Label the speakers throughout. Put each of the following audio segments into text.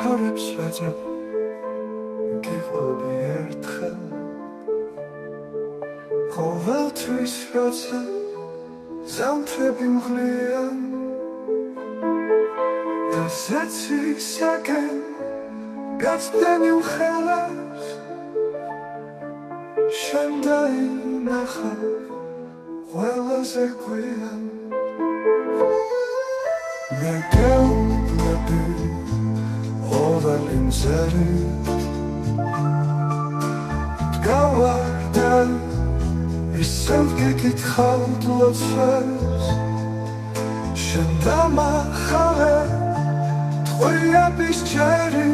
Speaker 1: ქარებს ვეძებ გიყვები ერთხელ ყოველთვის როცა ზამთრები მღლიან ესეც ისაკენ გაცდენილ ხელებს შენ დაინახა ყველაზე გვიან მე გეუბნები ყოველი მზერი დგავარ ისევ გეკითხავთ ლოცვებს შენ დამახალე ტყვიების ჯერი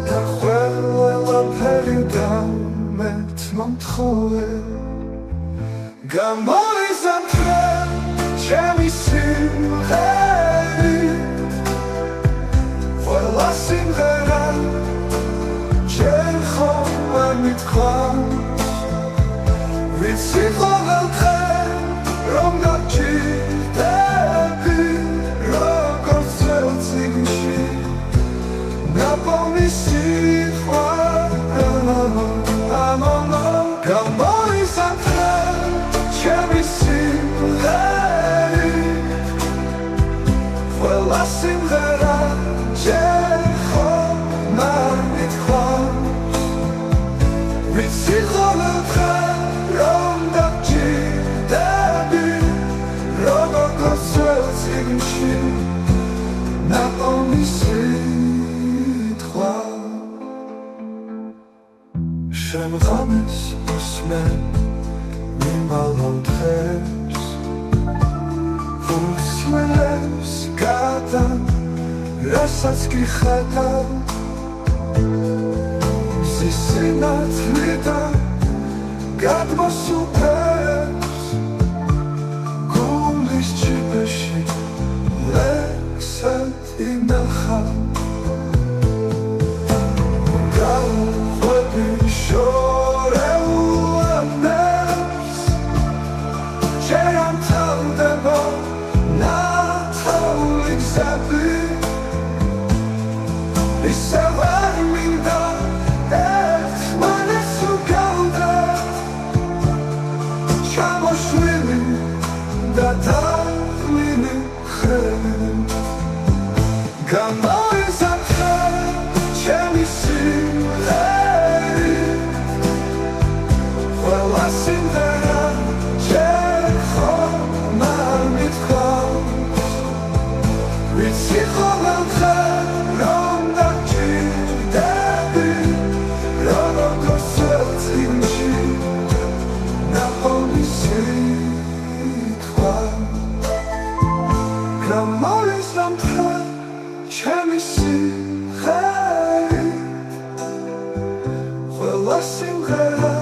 Speaker 1: და ყველაფერი დამეთ მომთხოვე გამოიზამთრე ჩემი სიმღერი ყველა სიმღერა ჯერ ხომ არ მithქვამს ვიცი ყოველ დღე რომ გაჩიტები როგორც ძველ წიგნში ნაპოვნი სიყვარული გამოიზამთრე ჩემი სიმღერი ყველა სიმღერა ჯერ ხომ არ მithქვამს ვიცი ყოველ დღე რომ გაჩიტები როგორც ძველ წიგნში ნაპოვნი სიტყვა შენ ღამეს უსმენ მიმალავ დღეს უსმენებს გადა რასაც გიხატავ სისინათლედა გადმოსულ ფერს გულის ჯიბეში ლექსად ინახა გავხვედი შორეულ ამბებს ჯერ ამთავრდება ნათლი გზები ისევ არ მინდა ერთმანეთს უგავდეთ ჩამოშლილი და დაღლილი ხელი გამოიზამთრე ჩემი სიმღერი ყველა სიმღერა ჯერ ხომ არ მithქვამს ვიცი ყოველ დღე რომ გაჩიტები როგორც ძველ წიგნში ნაპოვნი სიტყვა გამოიზამთრე ჩემი სიმღერი ყველა სიმღერა